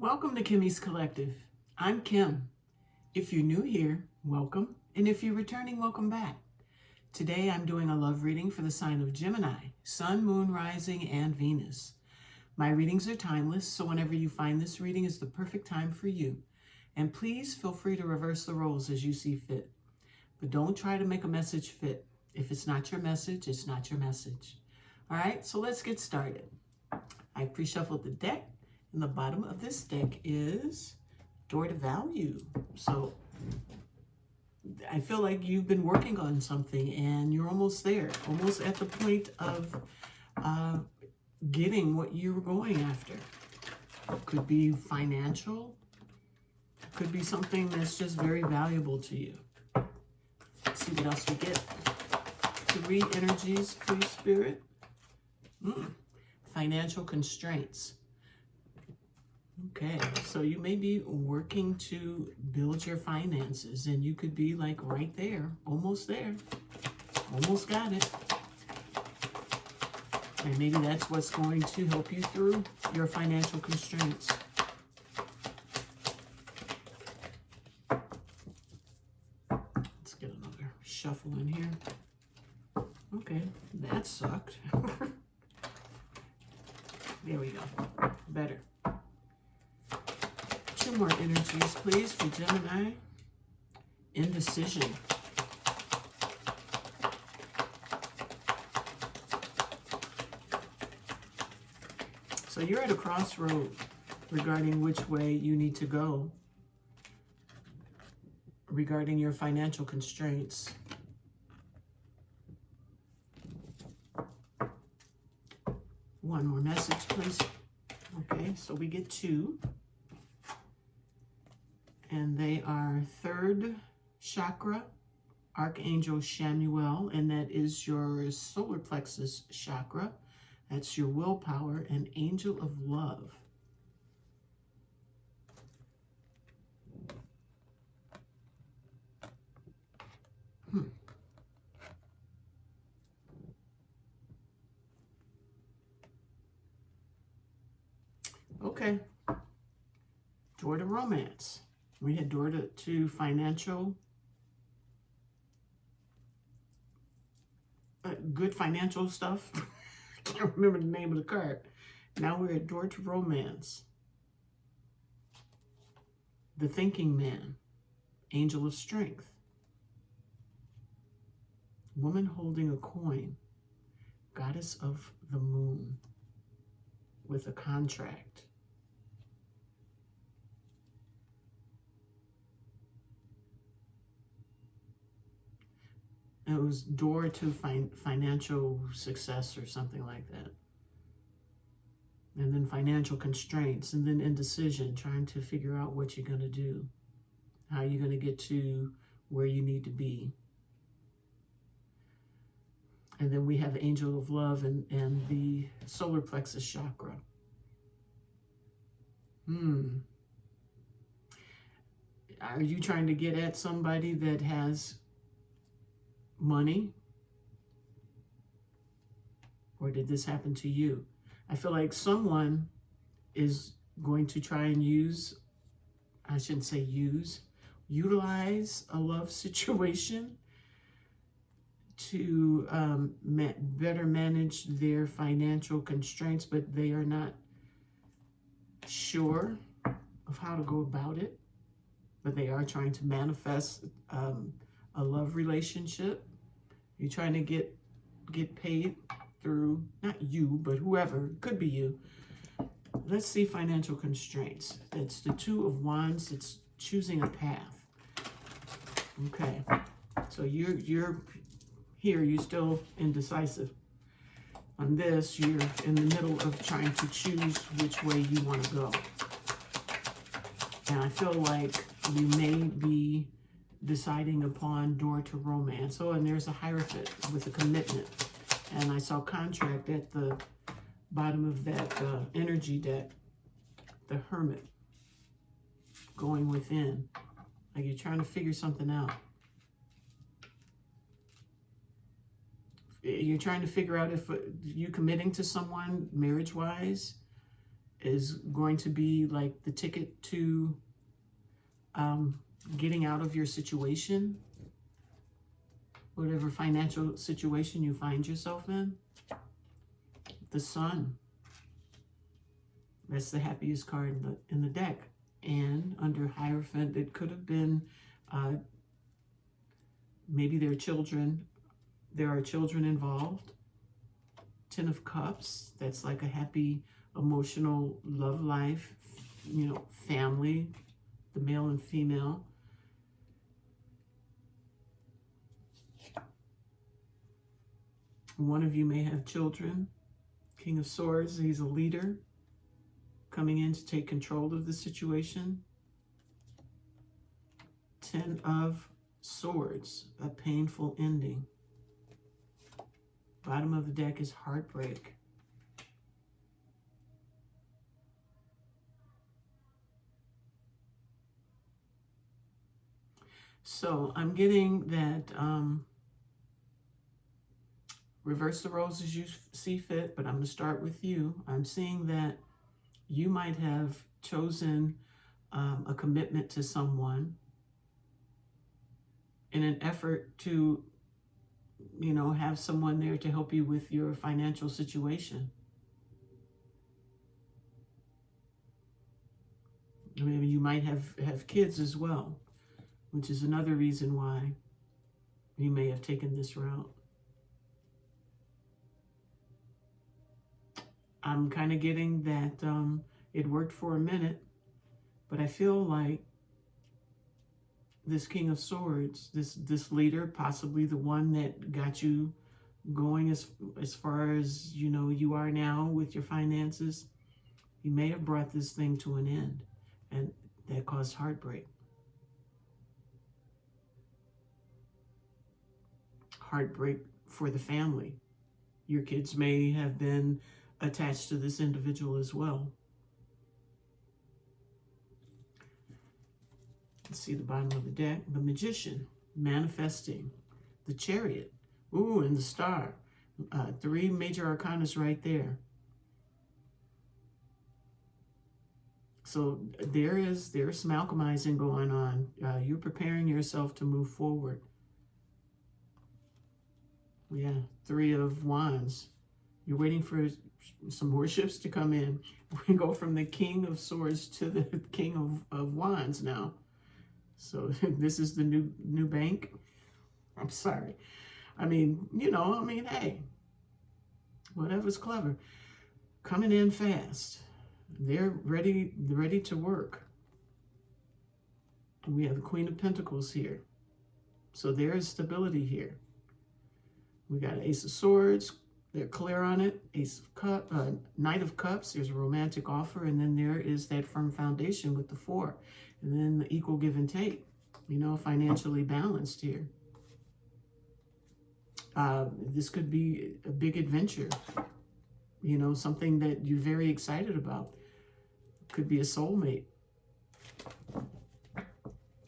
Welcome to Kimmy's Collective. I'm Kim. If you're new here, welcome. And if you're returning, welcome back. Today I'm doing a love reading for the sign of Gemini, Sun, Moon, Rising, and Venus. My readings are timeless, so whenever you find this reading is the perfect time for you. And please feel free to reverse the roles as you see fit. But don't try to make a message fit. If it's not your message, it's not your message. All right, so let's get started. I pre-shuffled the deck. And the bottom of this deck is Door to Value. So I feel like you've been working on something and you're almost there, almost at the point of getting what you're going after. Could be financial, could be something that's just very valuable to you. Let's see what else we get. 3 energies, please, Spirit. Financial constraints. Okay, so you may be working to build your finances and you could be like right there, almost got it. And maybe that's what's going to help you through your financial constraints. Let's get another shuffle in here. Okay, that sucked. There we go, better. 2 more energies, please, for Gemini. Indecision. So you're at a crossroad regarding which way you need to go regarding your financial constraints. One more message, please. Okay, so we get 2. And they are 3rd chakra, Archangel Shamuel, and that is your solar plexus chakra. That's your willpower, and Angel of Love. Okay. Door to romance. We had door to financial, good financial stuff. I can't remember the name of the card. Now we're at door to romance. The thinking man, angel of strength. Woman holding a coin, goddess of the moon with a contract. It was door to financial success or something like that. And then financial constraints, and then indecision, trying to figure out what you're going to do, how you're going to get to where you need to be. And then we have Angel of Love and the solar plexus chakra. Are you trying to get at somebody that has money? Or did this happen to you? I feel like someone is going to try and utilize a love situation to better manage their financial constraints, but they are not sure of how to go about it. But they are trying to manifest a love relationship. You're trying to get paid through, not you, but whoever, could be you. Let's see financial constraints. It's the 2 of Wands. It's choosing a path. Okay, so you're here, you're still indecisive. On this, you're in the middle of trying to choose which way you want to go. And I feel like you may be deciding upon door to romance. Oh, and there's a Hierophant with a commitment. And I saw contract at the bottom of that energy deck. The Hermit going within. Like you're trying to figure something out. You're trying to figure out if you committing to someone marriage-wise, is going to be like the ticket to getting out of your situation, whatever financial situation you find yourself in. The Sun. That's the happiest card in the deck. And under Hierophant, it could have been maybe their children. There are children involved. Ten of Cups. That's like a happy, emotional love life. You know, family, the male and female. One of you may have children. King of Swords, he's a leader coming in to take control of the situation. Ten of Swords, a painful ending. Bottom of the deck is heartbreak. So I'm getting that reverse the roles as you see fit, but I'm going to start with you. I'm seeing that you might have chosen a commitment to someone in an effort to, you know, have someone there to help you with your financial situation. Maybe you might have kids as well, which is another reason why you may have taken this route. I'm kind of getting that it worked for a minute, but I feel like this King of Swords, this leader, possibly the one that got you going as far as, you know, you are now with your finances, he may have brought this thing to an end, and that caused heartbreak. Heartbreak for the family. Your kids may have been attached to this individual as well. Let's see the bottom of the deck. The Magician, manifesting. The Chariot. Ooh, and the Star. Three major arcanas right there. So there's some alchemizing going on. You're preparing yourself to move forward. Yeah, Three of Wands. You're waiting for some more ships to come in. We go from the King of Swords to the King of Wands now. So this is the new bank. I'm sorry. I mean, you know, I mean, hey, whatever's clever. Coming in fast. They're ready to work. We have the Queen of Pentacles here. So there is stability here. We got Ace of Swords. They're clear on it. Ace of Cups, Knight of Cups. There's a romantic offer, and then there is that firm foundation with the Four, and then the equal give and take. You know, financially balanced here. This could be a big adventure. You know, something that you're very excited about. Could be a soulmate.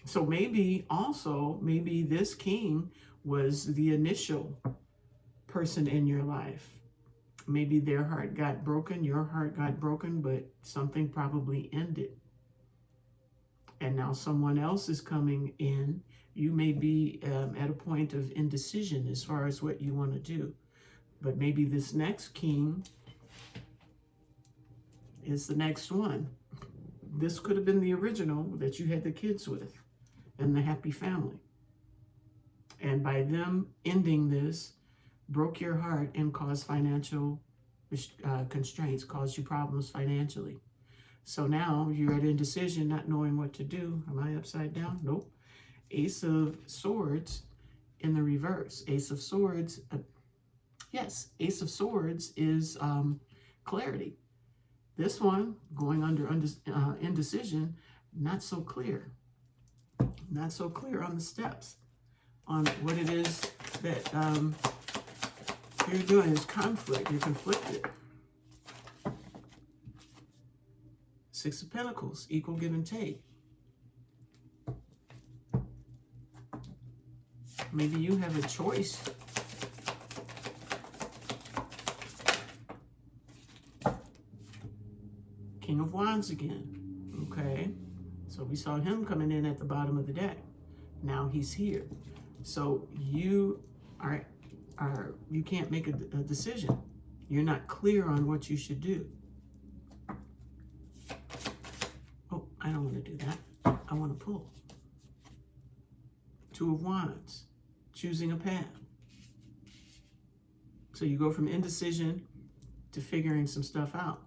So maybe this king was the initial person in your life. Maybe their heart got broken, your heart got broken, but something probably ended. And now someone else is coming in. You may be at a point of indecision as far as what you want to do. But maybe this next king is the next one. This could have been the original that you had the kids with and the happy family. And by them ending this, broke your heart and caused financial constraints, caused you problems financially. So now you're at indecision, not knowing what to do. Am I upside down? Nope. Ace of Swords in the reverse. Ace of Swords, yes, Ace of Swords is clarity. This one, going under indecision, not so clear. Not so clear on the steps, on what it is that you're doing. Is conflict. You're conflicted. Six of Pentacles, equal give and take. Maybe you have a choice. King of Wands again. Okay. So we saw him coming in at the bottom of the deck. Now he's here. So you you can't make a decision. You're not clear on what you should do. Oh, I don't want to do that. I want to pull. Two of Wands, choosing a path. So you go from indecision to figuring some stuff out,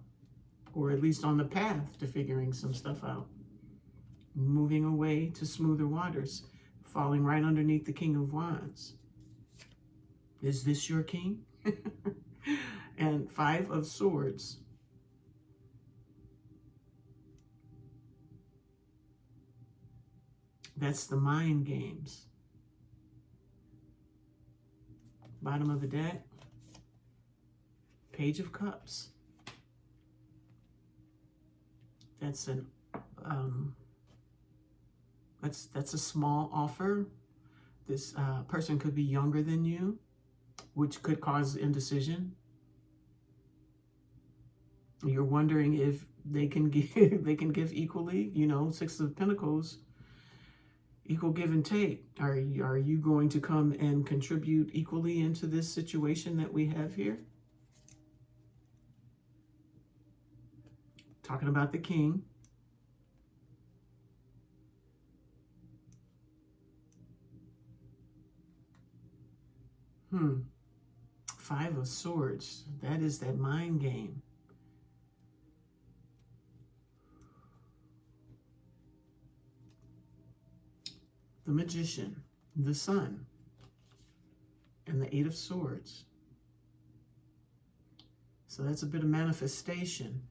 or at least on the path to figuring some stuff out. Moving away to smoother waters, falling right underneath the King of Wands. Is this your king? And Five of Swords. That's the mind games. Bottom of the deck, Page of Cups. That's an that's a small offer. This person could be younger than you, which could cause indecision. You're wondering if they can give equally. You know, Six of Pentacles. Equal give and take. Are you going to come and contribute equally into this situation that we have here? Talking about the king. Five of Swords. That is that mind game. The Magician, the Sun, and the Eight of Swords. So that's a bit of manifestation,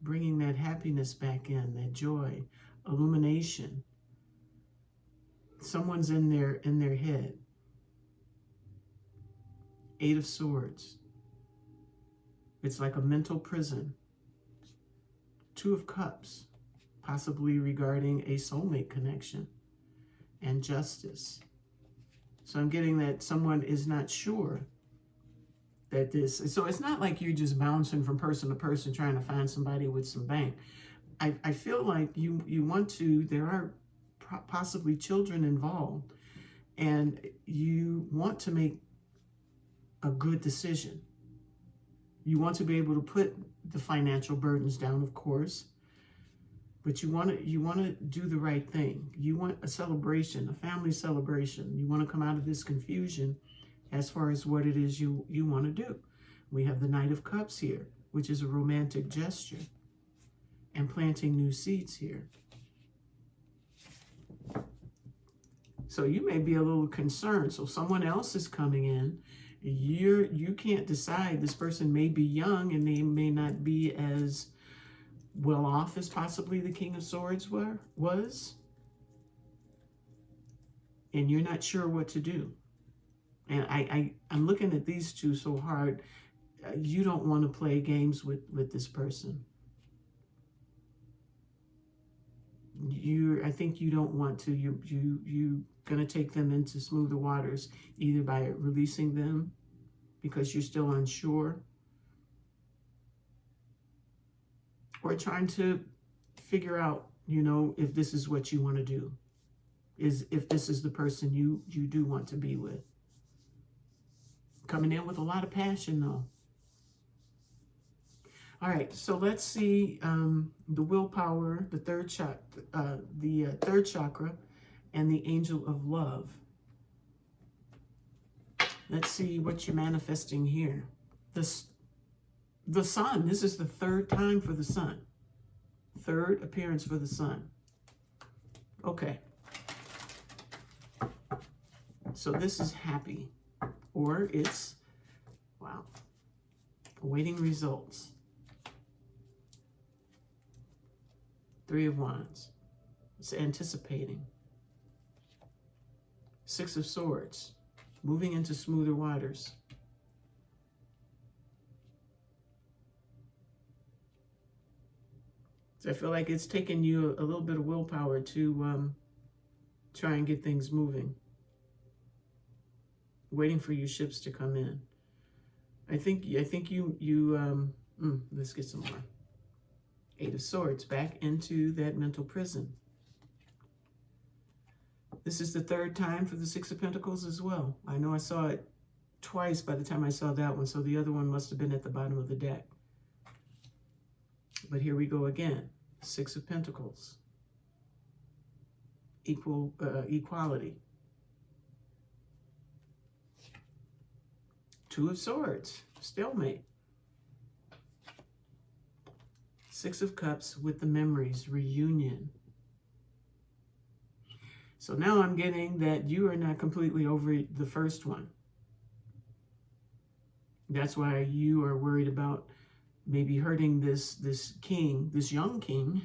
bringing that happiness back in, that joy, illumination. Someone's in their head. Eight of Swords. It's like a mental prison. Two of Cups, possibly regarding a soulmate connection. And Justice. So I'm getting that someone is not sure that this, so it's not like you're just bouncing from person to person trying to find somebody with some bank. I feel like you want to, there are possibly children involved, and you want to make a good decision. You want to be able to put the financial burdens down, of course, but you want to do the right thing. You want a celebration, a family celebration. You want to come out of this confusion as far as what it is you want to do. We have the Knight of Cups here, which is a romantic gesture, and planting new seeds here. So you may be a little concerned. So someone else is coming in. You can't decide. This person may be young and they may not be as well off as possibly the King of Swords was. And you're not sure what to do. And I'm looking at these two so hard. You don't want to play games with this person. I think you don't want to. You're going to take them into smoother waters, either by releasing them because you're still unsure, or trying to figure out, you know, if this is what you want to do, if this is the person you do want to be with. Coming in with a lot of passion, though. All right, so let's see the willpower, the third chakra, and the angel of love. Let's see what you're manifesting here. The sun. This is the third time for the sun. Third appearance for the sun. Okay. So this is happy, or it's, wow, awaiting results. Three of Wands. It's anticipating. Six of Swords. Moving into smoother waters. So I feel like it's taken you a little bit of willpower to try and get things moving. Waiting for your ships to come in. I think you let's get some more. Eight of Swords, back into that mental prison. This is the third time for the Six of Pentacles as well. I know I saw it twice by the time I saw that one, so the other one must have been at the bottom of the deck. But here we go again. Six of Pentacles. Equality. Two of Swords. Stalemate. Six of Cups with the memories. Reunion. So now I'm getting that you are not completely over the first one. That's why you are worried about maybe hurting this king, this young king,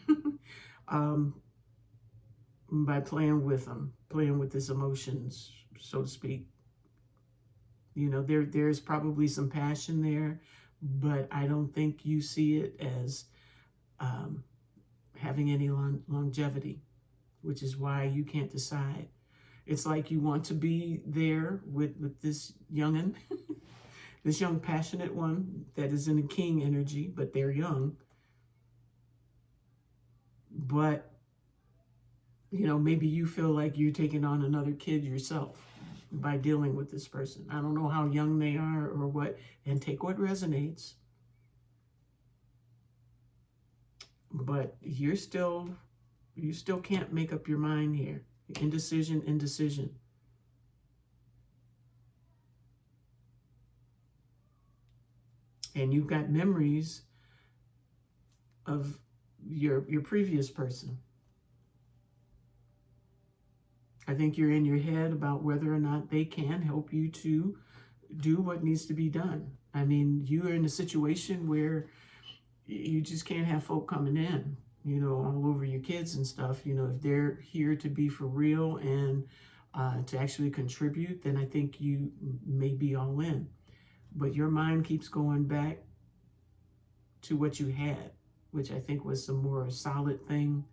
by playing with him, playing with his emotions, so to speak. You know, there's probably some passion there, but I don't think you see it as having any longevity, which is why you can't decide. It's like you want to be there with this youngin', this young passionate one that is in a king energy, but they're young. But, you know, maybe you feel like you're taking on another kid yourself by dealing with this person. I don't know how young they are or what, and take what resonates. But you still can't make up your mind here. Indecision. And you've got memories of your previous person. I think you're in your head about whether or not they can help you to do what needs to be done. I mean, you are in a situation where you just can't have folk coming in, you know, all over your kids and stuff. You know, if they're here to be for real and to actually contribute, then I think you may be all in. But your mind keeps going back to what you had, which I think was the more solid thing.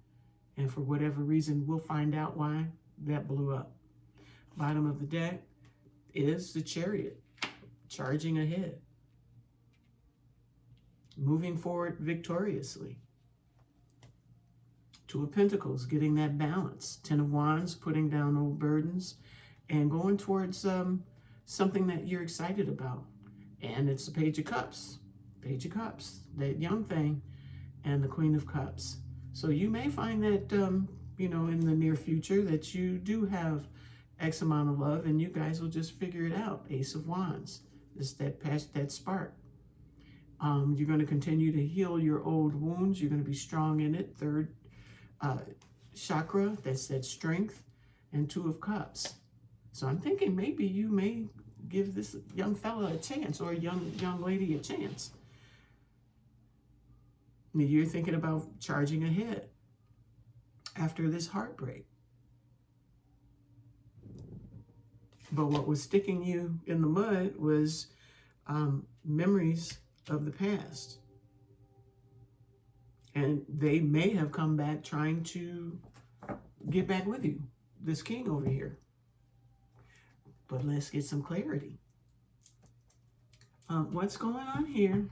And for whatever reason, we'll find out why that blew up. Bottom of the deck is the Chariot, charging ahead, moving forward victoriously. Two of Pentacles, getting that balance. Ten of Wands, putting down old burdens and going towards something that you're excited about. And it's the Page of Cups. Page of Cups, that young thing, and the Queen of Cups. So you may find that, you know, in the near future that you do have X amount of love and you guys will just figure it out. Ace of Wands. It's that spark. You're going to continue to heal your old wounds. You're going to be strong in it. Third chakra, that's that strength. And Two of Cups. So I'm thinking maybe you may give this young fella a chance, or a young lady a chance. You're thinking about charging ahead after this heartbreak. But what was sticking you in the mud was memories of the past. And they may have come back trying to get back with you, this king over here. But let's get some clarity. What's going on here?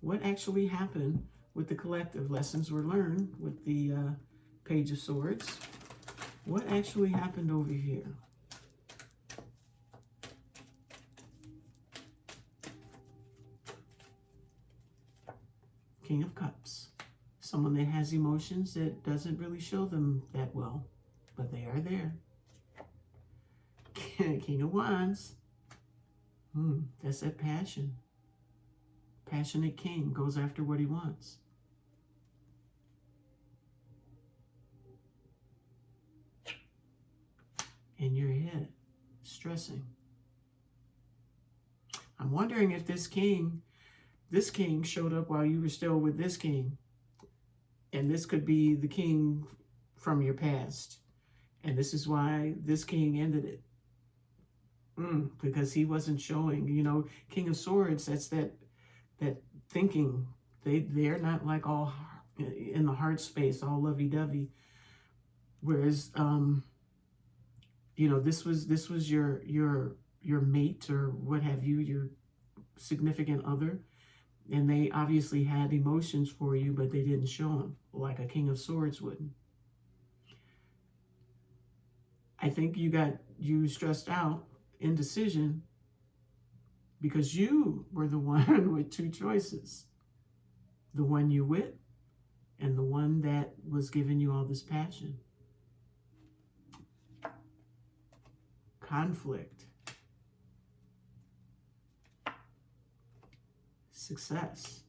What actually happened with the collective? Lessons were learned with the Page of Swords. What actually happened over here? King of Cups. Someone that has emotions that doesn't really show them that well, but they are there. King of Wands. That's that passion. Passionate king goes after what he wants. In your head, stressing. I'm wondering if this king showed up while you were still with this king. And this could be the king from your past. And this is why this king ended it. Because he wasn't showing, you know, King of Swords, that's that thinking. They're not like all in the heart space, all lovey-dovey. Whereas, you know, this was your mate or what have you, your significant other. And they obviously had emotions for you, but they didn't show them, like a King of Swords wouldn't. I think you stressed out, indecision, because you were the one with two choices. The one you with and the one that was giving you all this passion. Conflict. Success.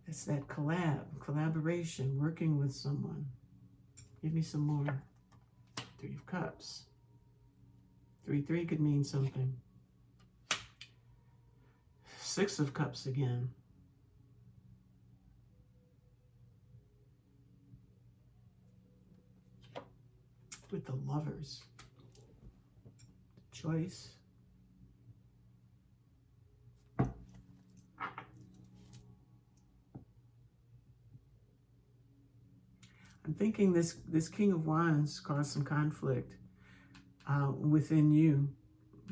It's that collaboration, working with someone. Give me some more. Three of Cups. 3-3 could mean something. Six of Cups again. With the Lovers. Choice. I'm thinking this King of Wands caused some conflict within you,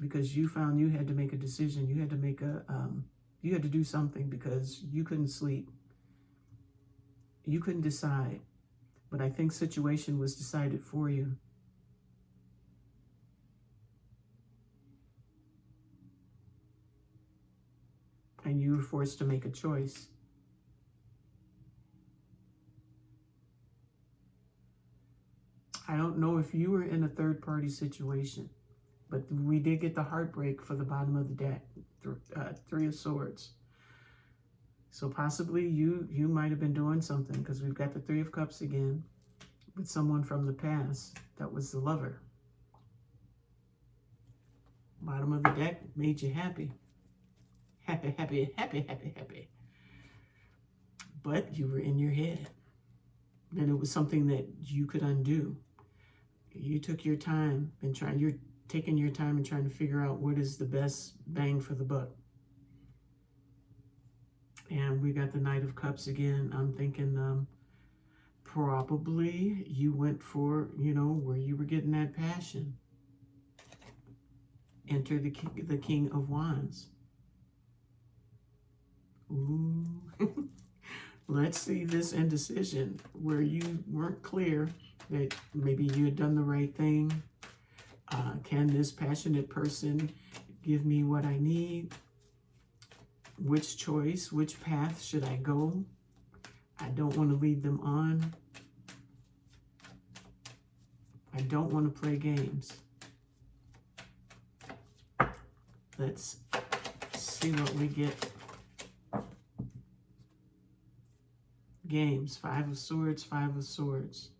because you found you had to make a decision. You had to make you had to do something because you couldn't sleep. You couldn't decide. But I think situation was decided for you. And you were forced to make a choice. I don't know if you were in a third-party situation, but we did get the heartbreak for the bottom of the deck, Three of Swords. So possibly you might have been doing something, because we've got the Three of Cups again with someone from the past that was the lover. Bottom of the deck made you happy. Happy, happy, happy, happy, happy. But you were in your head. And it was something that you could undo. You took your time and you're taking your time and trying to figure out what is the best bang for the buck. And we got the Knight of Cups again. I'm thinking probably you went for, where you were getting that passion. Enter the King of Wands. Ooh. Let's see this indecision where you weren't clear that maybe you had done the right thing. Can this passionate person give me what I need? Which choice, which path should I go? I don't want to lead them on. I don't want to play games. Let's see what we get. Games, Five of Swords, Five of Swords.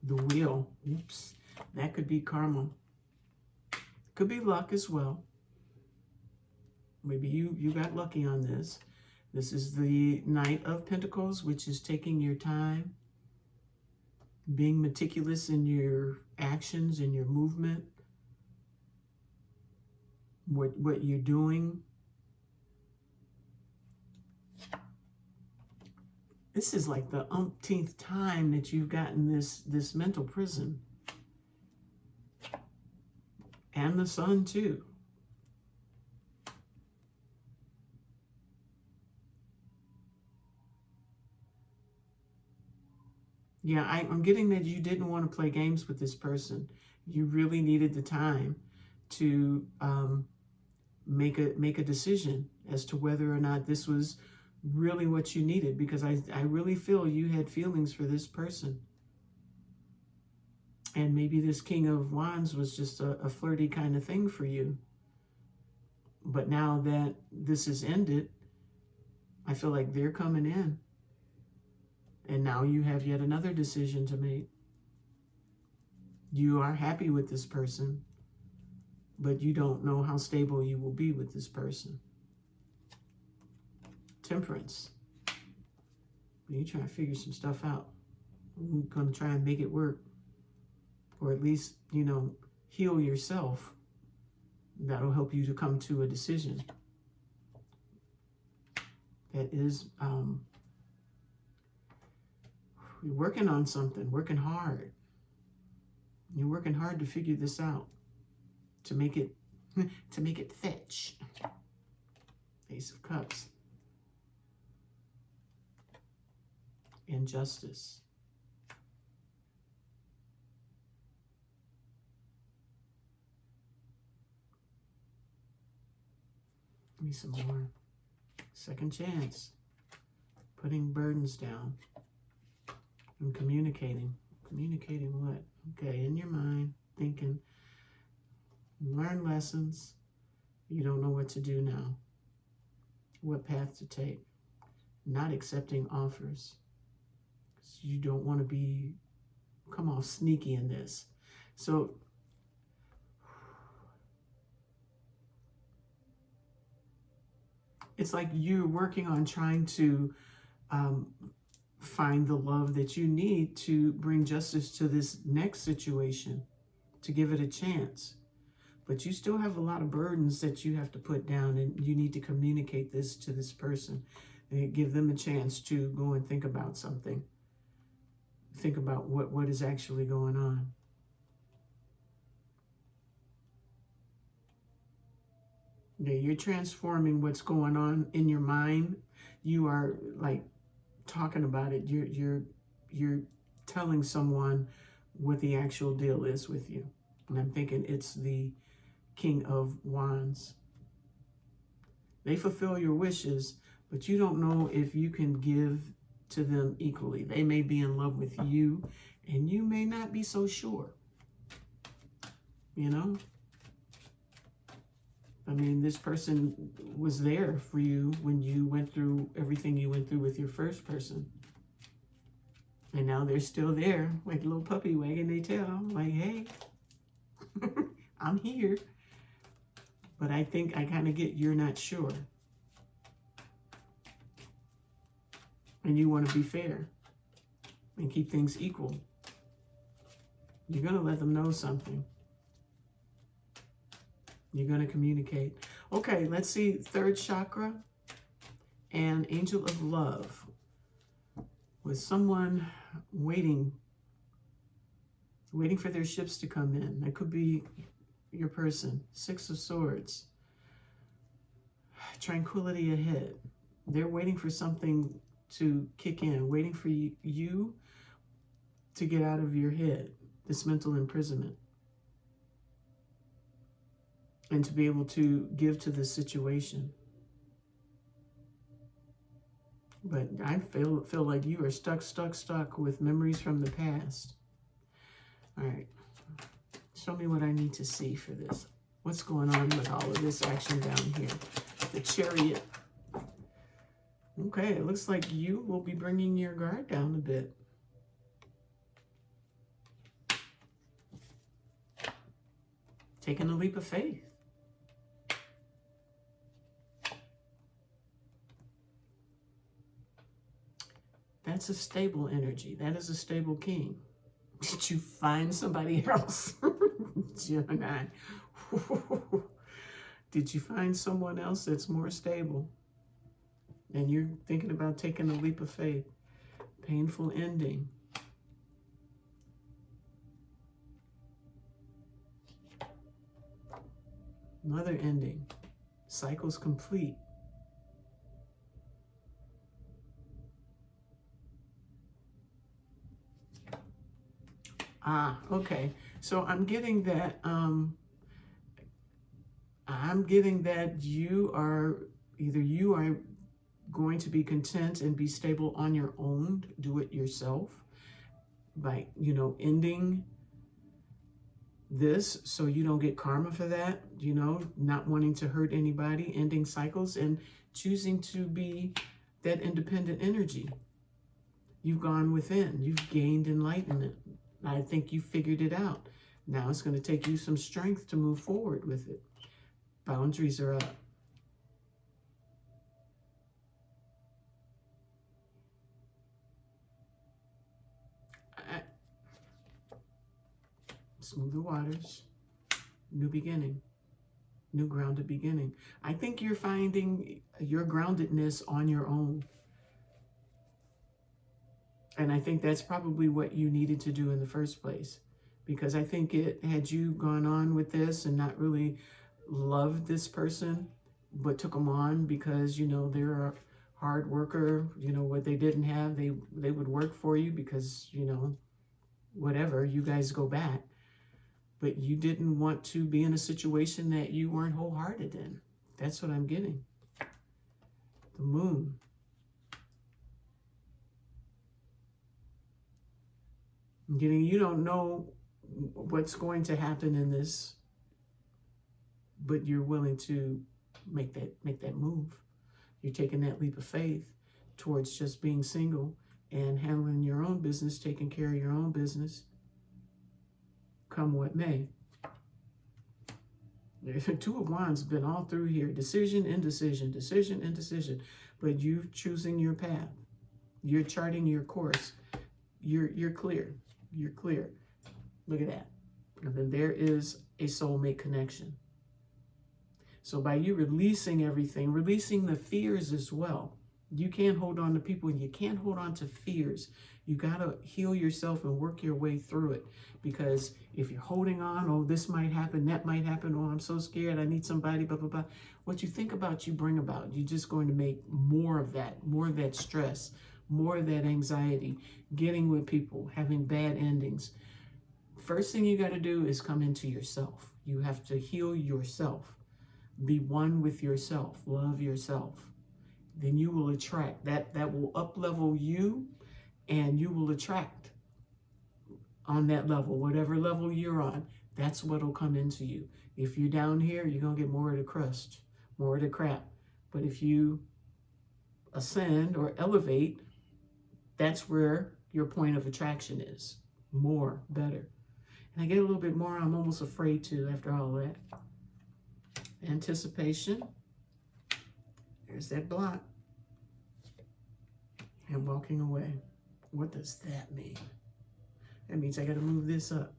The Wheel, oops, that could be karma. Could be luck as well. Maybe you got lucky on this. This is the Knight of Pentacles, which is taking your time, being meticulous in your actions and your movement, what you're doing. This is like the umpteenth time that you've gotten this mental prison. And the Sun too. Yeah, I'm getting that you didn't want to play games with this person. You really needed the time to make a decision as to whether or not this was really what you needed, because I really feel you had feelings for this person. And maybe this King of Wands was just a flirty kind of thing for you. But now that this is ended, I feel like they're coming in. And now you have yet another decision to make. You are happy with this person, but you don't know how stable you will be with this person. Temperance. You're trying to figure some stuff out. We're going to try and make it work. Or at least, heal yourself. That'll help you to come to a decision. That is, you're working on something, working hard. You're working hard to figure this out, to make it fetch. Ace of Cups. Injustice. Give me some more. Second chance. Putting burdens down. And communicating. Communicating what? Okay, in your mind, thinking. Learn lessons. You don't know what to do now. What path to take. Not accepting offers. You don't want to come off sneaky in this. So it's like you're working on trying to find the love that you need to bring justice to this next situation, to give it a chance. But you still have a lot of burdens that you have to put down, and you need to communicate this to this person and give them a chance to go and think about something. Think about what is actually going on. Yeah, you're transforming what's going on in your mind. You are like talking about it. You're telling someone what the actual deal is with you. And I'm thinking it's the King of Wands. They fulfill your wishes, but you don't know if you can give to them equally. They may be in love with you, and you may not be so sure. You know? I mean, this person was there for you when you went through everything you went through with your first person. And now they're still there, like a little puppy wagging their tail. Like, hey, I'm here. But I think I kind of get you're not sure. And you want to be fair and keep things equal. You're going to let them know something. You're going to communicate. Okay, let's see. Third chakra and Angel of Love. With someone waiting for their ships to come in. That could be your person. Six of Swords. Tranquility ahead. They're waiting for something to kick in, waiting for you to get out of your head, this mental imprisonment, and to be able to give to the situation. But I feel like you are stuck with memories from the past. All right. Show me what I need to see for this. What's going on with all of this action down here? The Chariot. Okay, it looks like you will be bringing your guard down a bit. Taking a leap of faith. That's a stable energy. That is a stable king. Did you find somebody else? Gemini. Did you find someone else that's more stable? And you're thinking about taking a leap of faith. Painful ending. Another ending. Cycle's complete. Ah, okay. So I'm getting that you are going to be content and be stable on your own, do it yourself by, ending this so you don't get karma for that, not wanting to hurt anybody, ending cycles and choosing to be that independent energy. You've gone within, you've gained enlightenment. I think you figured it out. Now it's going to take you some strength to move forward with it. Boundaries are up. Smoother waters. New beginning. New grounded beginning. I think you're finding your groundedness on your own. And I think that's probably what you needed to do in the first place. because I think had you gone on with this and not really loved this person, but took them on because, you know, they're a hard worker, you know, what they didn't have, they would work for you because, you know, whatever, you guys go back. But you didn't want to be in a situation that you weren't wholehearted in. That's what I'm getting. The Moon. I'm getting, you don't know what's going to happen in this, but you're willing to make that move. You're taking that leap of faith towards just being single and handling your own business, taking care of your own business, come what may. The Two of Wands have been all through here. Decision, indecision, decision, indecision. But you choosing your path. You're charting your course. You're clear. You're clear. Look at that. And then there is a soulmate connection. So by you releasing everything, releasing the fears as well. You can't hold on to people and you can't hold on to fears. You got to heal yourself and work your way through it. Because if you're holding on, oh, this might happen, that might happen, oh, I'm so scared, I need somebody, blah, blah, blah. What you think about, you bring about. You're just going to make more of that stress, more of that anxiety, getting with people, having bad endings. First thing you got to do is come into yourself. You have to heal yourself. Be one with yourself. Love yourself. Then you will attract. That will up-level you, and you will attract on that level. Whatever level you're on, that's what will come into you. If you're down here, you're going to get more of the crust, more of the crap. But if you ascend or elevate, that's where your point of attraction is. More, better. And I get a little bit more, I'm almost afraid to after all that. Anticipation. There's that block. And walking away. What does that mean? That means I got to move this up.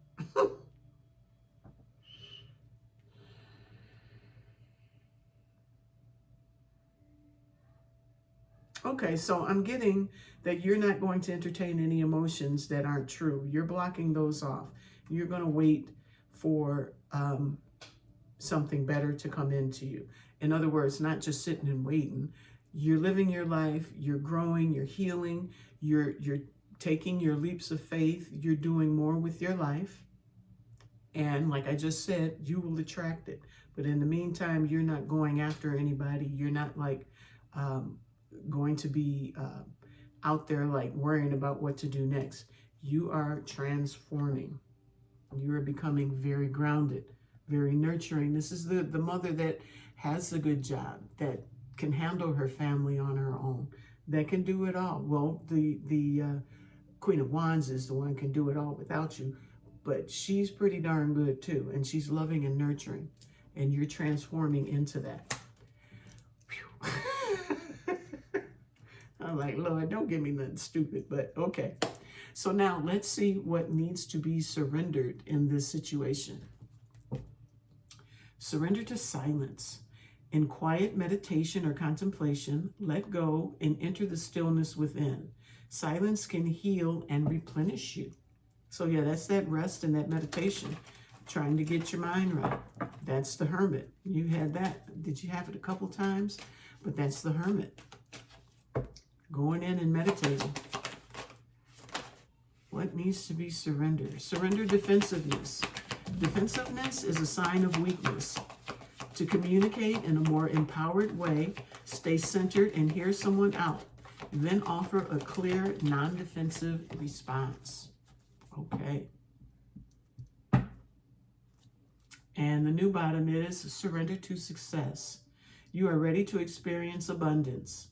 Okay, so I'm getting that you're not going to entertain any emotions that aren't true. You're blocking those off. You're going to wait for something better to come into you. In other words, not just sitting and waiting. You're living your life, you're growing, you're healing, you're taking your leaps of faith, you're doing more with your life. And like I just said, you will attract it. But in the meantime, you're not going after anybody. You're not like going to be out there like worrying about what to do next. You are transforming. You are becoming very grounded, very nurturing. This is the mother that has a good job, that can handle her family on her own, that can do it all. Well, the Queen of Wands is the one who can do it all without you, but she's pretty darn good too, and she's loving and nurturing, and you're transforming into that. I'm like, Lord, don't give me nothing stupid, but okay. So now let's see what needs to be surrendered in this situation. Surrender to silence. In quiet meditation or contemplation, let go and enter the stillness within. Silence can heal and replenish you. So yeah, that's that rest and that meditation, trying to get your mind right. That's the Hermit. You had that. Did you have it a couple times? But that's the Hermit. Going in and meditating. What needs to be surrendered? Surrender defensiveness. Defensiveness is a sign of weakness. To communicate in a more empowered way, stay centered and hear someone out. Then offer a clear, non-defensive response. Okay. And the new bottom is surrender to success. You are ready to experience abundance.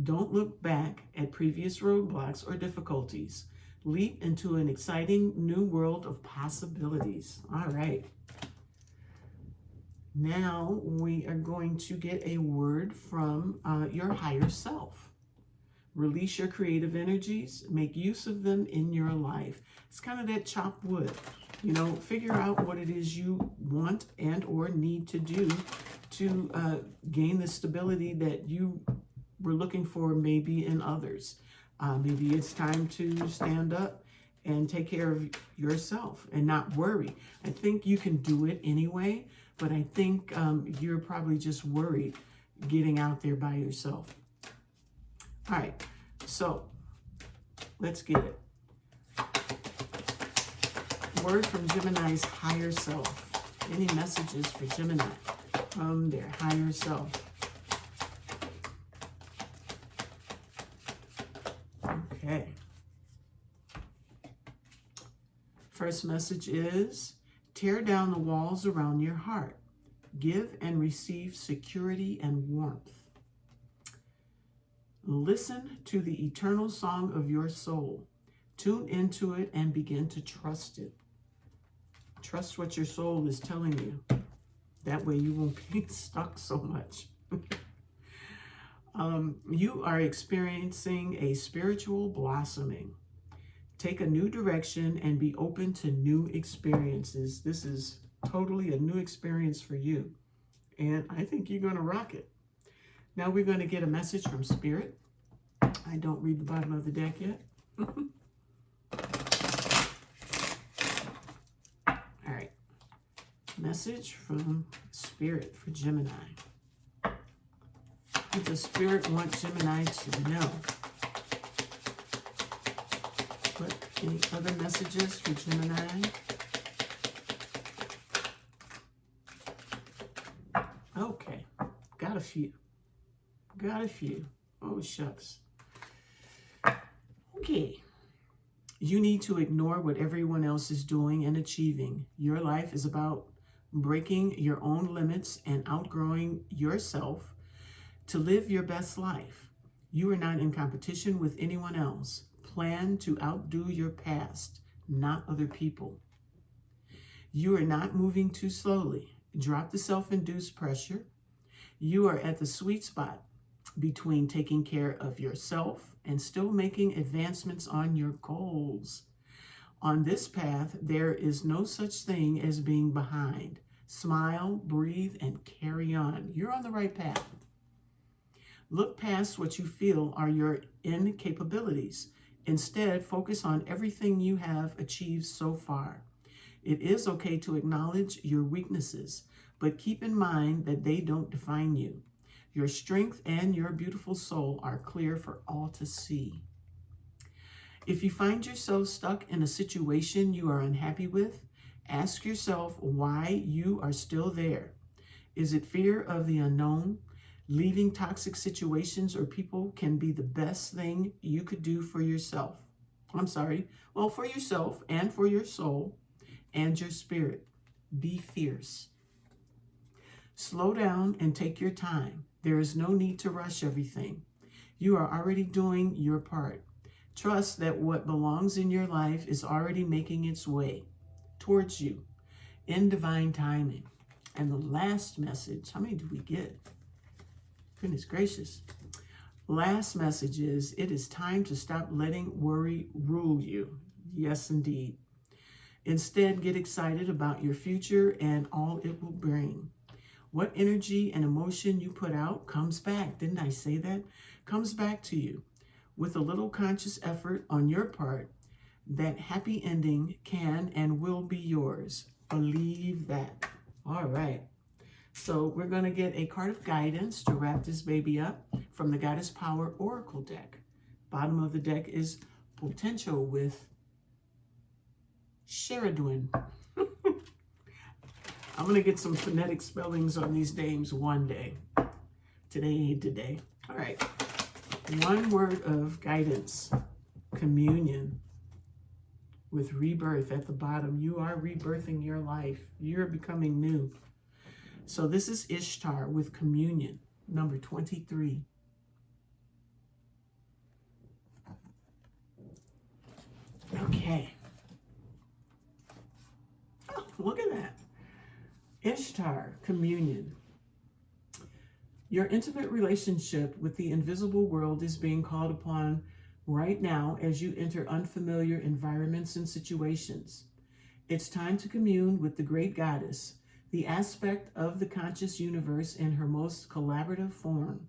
Don't look back at previous roadblocks or difficulties. Leap into an exciting new world of possibilities. All right. Now we are going to get a word from your higher self. Release your creative energies. Make use of them in your life. It's kind of that chopped wood. You know, figure out what it is you want and or need to do to gain the stability that you were looking for maybe in others. Maybe it's time to stand up and take care of yourself and not worry. I think you can do it anyway, but I think you're probably just worried getting out there by yourself. All right, so let's get it. Word from Gemini's higher self. Any messages for Gemini from their higher self? Okay. First message is, tear down the walls around your heart. Give and receive security and warmth. Listen to the eternal song of your soul. Tune into it and begin to trust it. Trust what your soul is telling you. That way you won't be stuck so much. You are experiencing a spiritual blossoming. Take a new direction and be open to new experiences. This is totally a new experience for you. And I think you're going to rock it. Now we're going to get a message from Spirit. I don't read the bottom of the deck yet. All right. Message from Spirit for Gemini. What does Spirit want Gemini to know? What, any other messages for Gemini? Okay. Got a few. Got a few. Oh, shucks. Okay. You need to ignore what everyone else is doing and achieving. Your life is about breaking your own limits and outgrowing yourself to live your best life. You are not in competition with anyone else. Plan to outdo your past, not other people. You are not moving too slowly. Drop the self-induced pressure. You are at the sweet spot between taking care of yourself and still making advancements on your goals. On this path, there is no such thing as being behind. Smile, breathe, and carry on. You're on the right path. Look past what you feel are your incapabilities. Instead, focus on everything you have achieved so far. It is okay to acknowledge your weaknesses, but keep in mind that they don't define you. Your strength and your beautiful soul are clear for all to see. If you find yourself stuck in a situation you are unhappy with, ask yourself why you are still there. Is it fear of the unknown? Leaving toxic situations or people can be the best thing you could do for yourself. For yourself and for your soul and your spirit. Be fierce. Slow down and take your time. There is no need to rush everything. You are already doing your part. Trust that what belongs in your life is already making its way towards you in divine timing. And the last message, how many do we get? Goodness gracious. Last message is, it is time to stop letting worry rule you. Yes, indeed. Instead, get excited about your future and all it will bring. What energy and emotion you put out comes back. Didn't I say that? Comes back to you. With a little conscious effort on your part, that happy ending can and will be yours. Believe that. All right. So we're going to get a card of guidance to wrap this baby up from the Goddess Power Oracle deck. Bottom of the deck is Potential with Sheridwin. I'm going to get some phonetic spellings on these names one day. Today ain't today. All right. One word of guidance. Communion with rebirth at the bottom. You are rebirthing your life. You're becoming new. So this is Ishtar with communion, number 23. Okay. Oh, look at that. Ishtar, communion. Your intimate relationship with the invisible world is being called upon right now as you enter unfamiliar environments and situations. It's time to commune with the great goddess, the aspect of the conscious universe in her most collaborative form.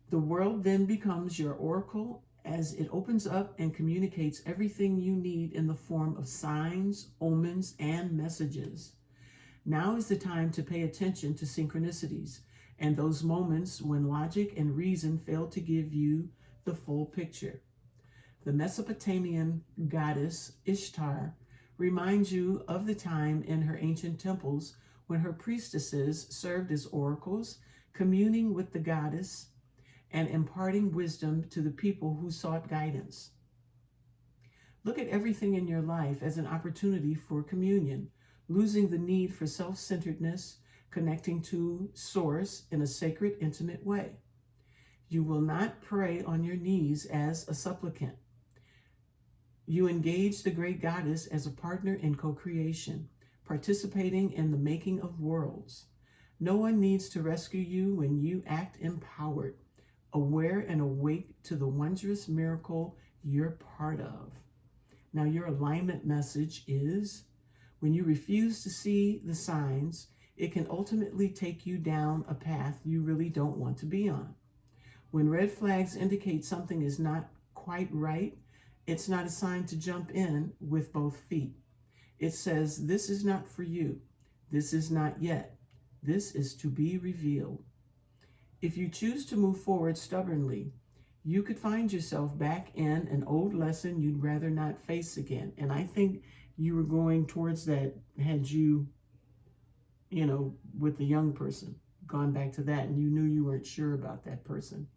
The world then becomes your oracle as it opens up and communicates everything you need in the form of signs, omens, and messages. Now is the time to pay attention to synchronicities and those moments when logic and reason fail to give you the full picture. The Mesopotamian goddess Ishtar reminds you of the time in her ancient temples when her priestesses served as oracles, communing with the goddess and imparting wisdom to the people who sought guidance. Look at everything in your life as an opportunity for communion, losing the need for self-centeredness, connecting to Source in a sacred, intimate way. You will not pray on your knees as a supplicant. You engage the great goddess as a partner in co-creation, participating in the making of worlds. No one needs to rescue you when you act empowered, aware and awake to the wondrous miracle you're part of. Now, your alignment message is, when you refuse to see the signs, it can ultimately take you down a path you really don't want to be on. When red flags indicate something is not quite right, it's not a sign to jump in with both feet. It says, this is not for you. This is not yet. This is to be revealed. If you choose to move forward stubbornly, you could find yourself back in an old lesson you'd rather not face again. And I think you were going towards that had you, with the young person, gone back to that and you knew you weren't sure about that person.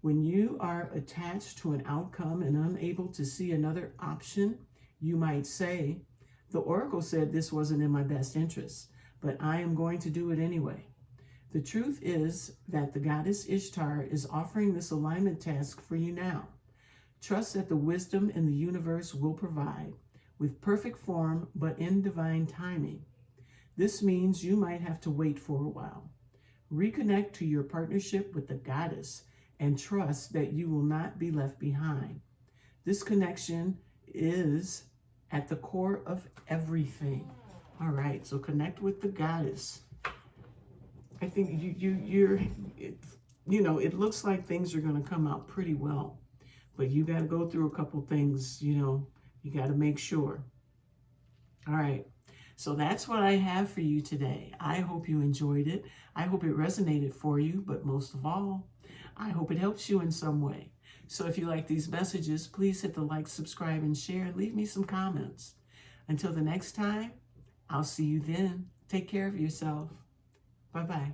When you are attached to an outcome and unable to see another option, you might say, the oracle said this wasn't in my best interest, but I am going to do it anyway. The truth is that the goddess Ishtar is offering this alignment task for you now. Trust that the wisdom in the universe will provide, with perfect form but in divine timing. This means you might have to wait for a while. Reconnect to your partnership with the goddess and trust that you will not be left behind. This connection is at the core of everything. All right, so connect with the goddess. I think it looks like things are going to come out pretty well, but you got to go through a couple things, you got to make sure. All right. So that's what I have for you today. I hope you enjoyed it. I hope it resonated for you, but most of all, I hope it helps you in some way. So if you like these messages, please hit the like, subscribe, and share, and leave me some comments. Until the next time, I'll see you then. Take care of yourself. Bye-bye.